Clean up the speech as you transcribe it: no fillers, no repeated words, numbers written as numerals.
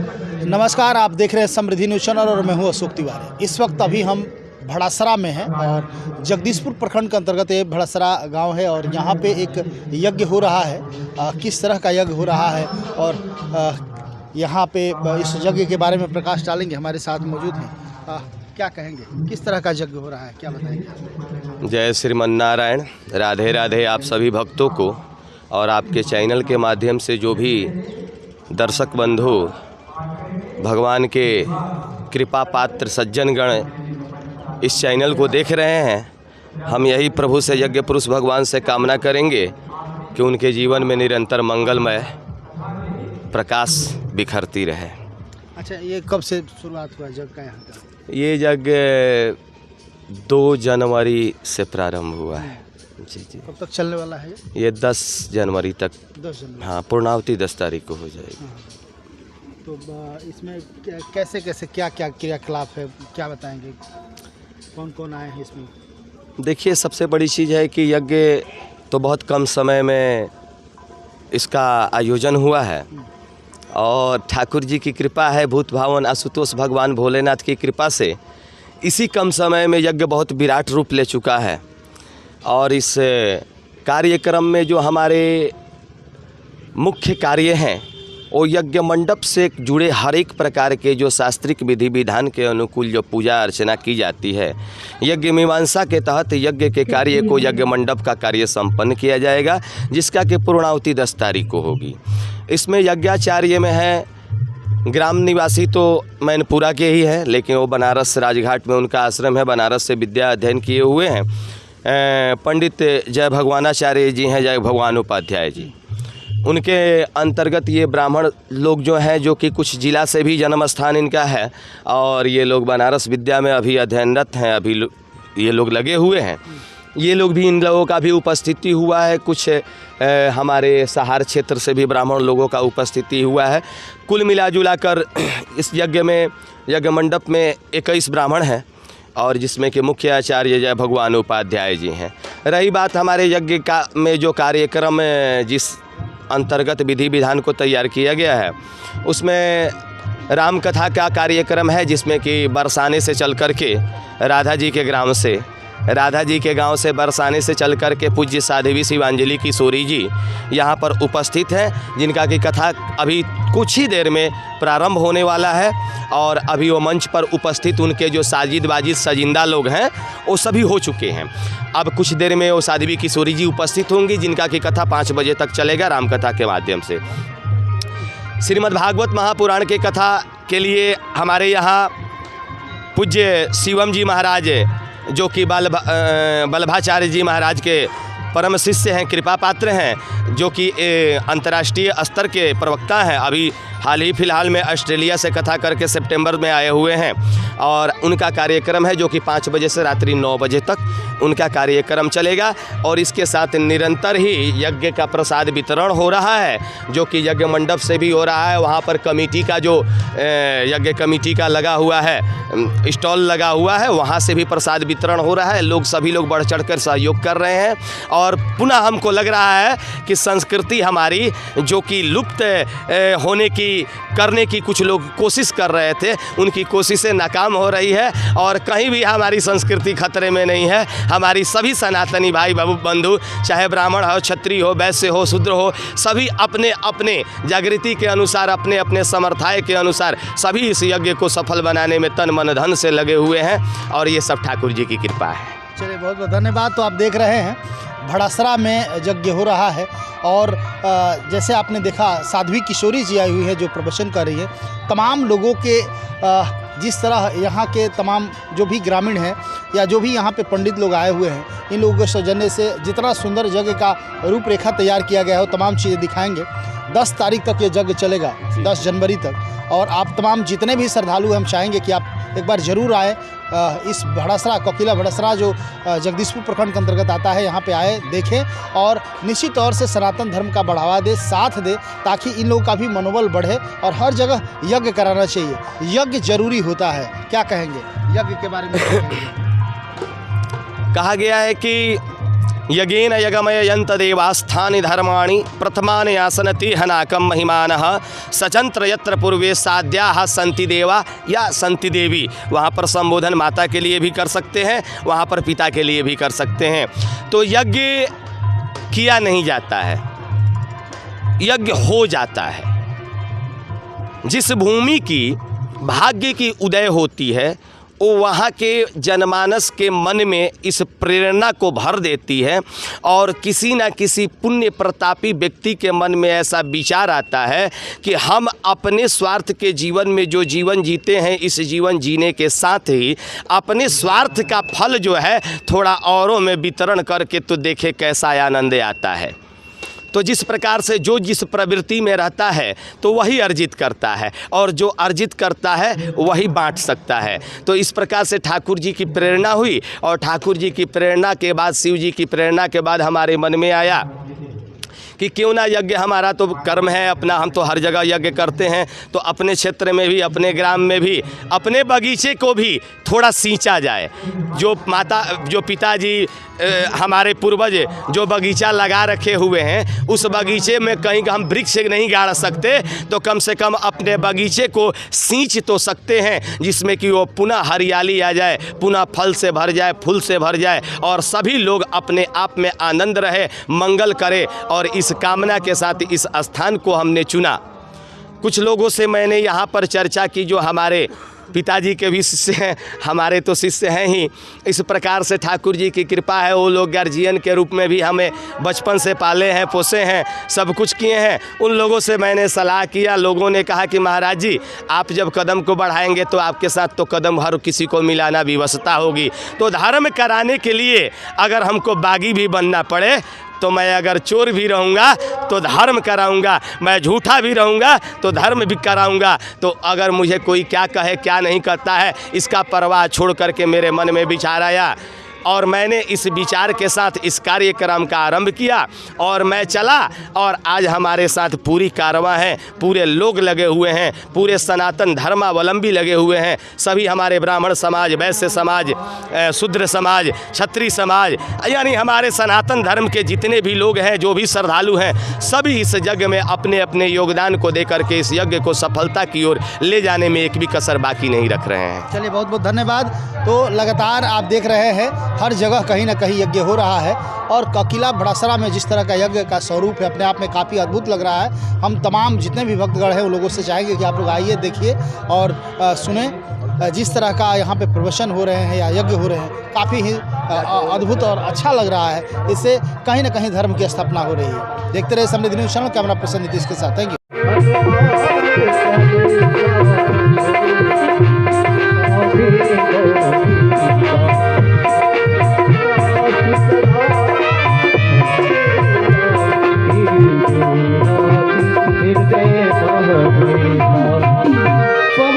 नमस्कार, आप देख रहे हैं समृद्धि न्यूज़ चैनल और मैं हूं अशोक तिवारी। इस वक्त अभी हम भड़ासरा में हैं और जगदीशपुर प्रखंड के अंतर्गत ये भड़ासरा गांव है और यहां पे एक यज्ञ हो रहा है। किस तरह का यज्ञ हो रहा है और यहां पे इस यज्ञ के बारे में प्रकाश डालेंगे, हमारे साथ मौजूद हैं। क्या कहेंगे, किस तरह का यज्ञ हो रहा है, क्या बताएंगे? जय श्रीमन्नारायण। राधे राधे आप सभी भक्तों को और आपके चैनल के माध्यम से जो भी दर्शक बंधु भगवान के कृपा पात्र सज्जनगण इस चैनल को देख रहे हैं, हम यही प्रभु से यज्ञ पुरुष भगवान से कामना करेंगे कि उनके जीवन में निरंतर मंगलमय प्रकाश बिखरती रहे। अच्छा, ये कब से शुरुआत हुआ यज्ञ का यहाँ का? ये यज्ञ 2 जनवरी से प्रारंभ हुआ है। जी जी। कब तक चलने वाला है ये 10 जनवरी तक। 10 जनवरी। हाँ, पूर्णावती 10 तारीख को हो जाएगी। हाँ। तो इसमें कैसे कैसे क्या क्या क्रियाकलाप है, क्या बताएंगे, कौन कौन आए हैं इसमें? देखिए, सबसे बड़ी चीज़ है कि यज्ञ तो बहुत कम समय में इसका आयोजन हुआ है और ठाकुर जी की कृपा है, भूत भावन आशुतोष भगवान भोलेनाथ की कृपा से इसी कम समय में यज्ञ बहुत विराट रूप ले चुका है। और इस कार्यक्रम में जो हमारे मुख्य कार्य हैं वो यज्ञ मंडप से जुड़े हर एक प्रकार के जो शास्त्रिक विधि विधान के अनुकूल जो पूजा अर्चना की जाती है, यज्ञ मीमांसा के तहत यज्ञ के कार्य को यज्ञ मंडप का कार्य संपन्न किया जाएगा, जिसका कि पूर्णाहुति 10 तारीख को होगी। इसमें यज्ञाचार्य में है ग्राम निवासी तो मैनपुरा के ही हैं, लेकिन वो बनारस राजघाट में उनका आश्रम है, बनारस से विद्या अध्ययन किए हुए हैं। पंडित जय भगवानाचार्य जी हैं, जय भगवान उपाध्याय जी, उनके अंतर्गत ये ब्राह्मण लोग जो हैं, जो कि कुछ जिला से भी जन्म स्थान इनका है और ये लोग बनारस विद्या में अभी अध्ययनरत हैं, अभी ये लोग लगे हुए हैं। ये लोग भी, इन लोगों का भी उपस्थिति हुआ है, कुछ हमारे सहार क्षेत्र से भी ब्राह्मण लोगों का उपस्थिति हुआ है। कुल मिला जुला कर इस यज्ञ में, यज्ञ मंडप में 21 ब्राह्मण हैं और जिसमें कि मुख्य आचार्य जय भगवान उपाध्याय जी हैं। रही बात हमारे यज्ञ का में जो कार्यक्रम जिस अंतर्गत विधि विधान को तैयार किया गया है, उसमें राम कथा का कार्यक्रम है, जिसमें कि बरसाने से चल कर के राधा जी के गांव से बरसाने से चल कर के पूज्य साध्वी शिवांजलि किशोरी जी यहाँ पर उपस्थित हैं, जिनका की कथा अभी कुछ ही देर में प्रारंभ होने वाला है। और अभी वो मंच पर उपस्थित उनके जो साजिद वाजिद सजिंदा लोग हैं वो सभी हो चुके हैं। अब कुछ देर में वो साध्वी किशोरी जी उपस्थित होंगी, जिनका की कथा 5 बजे तक चलेगा रामकथा के माध्यम से। श्रीमद् भागवत महापुराण के कथा के लिए हमारे यहाँ पूज्य शिवम जी महाराज, जो कि बल्लभाचार्य जी महाराज के परम शिष्य हैं, कृपा पात्र हैं, जो कि अंतर्राष्ट्रीय स्तर के प्रवक्ता हैं, अभी हाल ही फिलहाल में ऑस्ट्रेलिया से कथा करके सितंबर में आए हुए हैं। और उनका कार्यक्रम है जो कि 5 बजे से रात्रि 9 बजे तक उनका कार्यक्रम चलेगा। और इसके साथ निरंतर ही यज्ञ का प्रसाद वितरण हो रहा है, जो कि यज्ञ मंडप से भी हो रहा है। वहाँ पर कमेटी का जो यज्ञ कमेटी का लगा हुआ है, स्टॉल लगा हुआ है, वहाँ से भी प्रसाद वितरण हो रहा है। लोग सभी लोग बढ़ चढ़ कर सहयोग कर रहे हैं। और पुनः हमको लग रहा है कि संस्कृति हमारी जो कि लुप्त होने की करने की कुछ लोग कोशिश कर रहे थे, उनकी कोशिशें नाकाम हो रही है और कहीं भी हमारी संस्कृति खतरे में नहीं है। हमारी सभी सनातनी भाई बंधु, चाहे ब्राह्मण हो, क्षत्रिय हो, वैश्य हो, शूद्र हो, सभी अपने अपने जागृति के अनुसार, अपने अपने समर्थाय के अनुसार सभी इस यज्ञ को सफल बनाने में तन मन धन से लगे हुए हैं और ये सब ठाकुर जी की कृपा है। चलिए, बहुत बहुत धन्यवाद। तो आप देख रहे हैं भड़ासरा में यज्ञ हो रहा है और जैसे आपने देखा साध्वी किशोरी जी आई हुई है जो प्रवचन कर रही है। तमाम लोगों के जिस तरह यहाँ के तमाम जो भी ग्रामीण हैं या जो भी यहाँ पे पंडित लोग आए हुए हैं, इन लोगों के सौजन्य से जितना सुंदर यज्ञ का रूपरेखा तैयार किया गया है वो तमाम चीज़ें दिखाएंगे। 10 तारीख तक ये यज्ञ चलेगा, 10 जनवरी तक। और आप तमाम जितने भी श्रद्धालु हम चाहेंगे कि आप एक बार ज़रूर आए। इस भड़ासरा, कोकिला भड़ासरा जो जगदीशपुर प्रखंड के अंतर्गत आता है, यहाँ पे आए, देखें और निश्चित तौर से सनातन धर्म का बढ़ावा दे, साथ दे, ताकि इन लोगों का भी मनोबल बढ़े। और हर जगह यज्ञ कराना चाहिए, यज्ञ जरूरी होता है। क्या कहेंगे यज्ञ के बारे में? कहा गया है कि यज्ञेन यगमयन्त देवास्थानि धर्माणि प्रथमानि आसनति हनाकं महिमानः सचंत्र यत्र पूर्वे साध्याः सन्ति देवा या सन्ति देवी। वहाँ पर संबोधन माता के लिए भी कर सकते हैं, वहाँ पर पिता के लिए भी कर सकते हैं। तो यज्ञ किया नहीं जाता है, यज्ञ हो जाता है। जिस भूमि की भाग्य की उदय होती है वो वहाँ के जनमानस के मन में इस प्रेरणा को भर देती है और किसी न किसी पुण्य प्रतापी व्यक्ति के मन में ऐसा विचार आता है कि हम अपने स्वार्थ के जीवन में जो जीवन जीते हैं, इस जीवन जीने के साथ ही अपने स्वार्थ का फल जो है थोड़ा औरों में वितरण करके तो देखे कैसा आनंद आता है। तो जिस प्रकार से जो जिस प्रवृत्ति में रहता है तो वही अर्जित करता है और जो अर्जित करता है वही बांट सकता है। तो इस प्रकार से ठाकुर जी की प्रेरणा हुई और ठाकुर जी की प्रेरणा के बाद, शिव जी की प्रेरणा के बाद हमारे मन में आया कि क्यों ना यज्ञ, हमारा तो कर्म है अपना, हम तो हर जगह यज्ञ करते हैं, तो अपने क्षेत्र में भी, अपने ग्राम में भी, अपने बगीचे को भी थोड़ा सींचा जाए। जो पिताजी हमारे पूर्वज जो बगीचा लगा रखे हुए हैं, उस बगीचे में कहीं हम वृक्ष नहीं गाड़ सकते तो कम से कम अपने बगीचे को सींच तो सकते हैं, जिसमें कि वो पुनः हरियाली आ जाए, पुनः फल से भर जाए, फूल से भर जाए और सभी लोग अपने आप में आनंद रहे, मंगल करे। और इस कामना के साथ इस स्थान को हमने चुना। कुछ लोगों से मैंने यहाँ पर चर्चा की जो हमारे पिताजी के भी शिष्य हैं, हमारे तो शिष्य हैं ही। इस प्रकार से ठाकुर जी की कृपा है, वो लोग गार्जियन के रूप में भी हमें बचपन से पाले हैं, पोसे हैं, सब कुछ किए हैं। उन लोगों से मैंने सलाह किया। लोगों ने कहा कि महाराज जी, आप जब कदम को बढ़ाएंगे तो आपके साथ तो कदम हर किसी को मिलाना विवशता होगी। तो धर्म कराने के लिए अगर हमको बागी भी बनना पड़े तो मैं अगर चोर भी रहूँगा तो धर्म कराऊँगा, मैं झूठा भी रहूँगा तो धर्म भी कराऊँगा। तो अगर मुझे कोई क्या कहे क्या नहीं करता है, इसका परवाह छोड़ करके मेरे मन में विचार आया और मैंने इस विचार के साथ इस कार्यक्रम का आरंभ किया और मैं चला। और आज हमारे साथ पूरी कारवां है, पूरे लोग लगे हुए हैं, पूरे सनातन धर्मावलंबी लगे हुए हैं। सभी हमारे ब्राह्मण समाज, वैश्य समाज, शूद्र समाज, क्षत्रिय समाज, यानी हमारे सनातन धर्म के जितने भी लोग हैं, जो भी श्रद्धालु हैं, सभी इस यज्ञ में अपने अपने योगदान को दे करके इस यज्ञ को सफलता की ओर ले जाने में एक भी कसर बाकी नहीं रख रहे हैं। चलिए, बहुत बहुत धन्यवाद। तो लगातार आप देख रहे हैं हर जगह कहीं ना कहीं यज्ञ हो रहा है और किला भड़ासरा में जिस तरह का यज्ञ का स्वरूप है अपने आप में काफ़ी अद्भुत लग रहा है। हम तमाम जितने भी भक्तगण हैं उन लोगों से चाहेंगे कि आप लोग आइए, देखिए और सुने जिस तरह का यहाँ पे प्रवचन हो रहे हैं या यज्ञ हो रहे हैं, काफ़ी ही अद्भुत और अच्छा लग रहा है। इससे कहीं ना कहीं धर्म की स्थापना हो रही है। देखते रहे Samriddhi news channel, camera person Nitish के साथ। Thank you.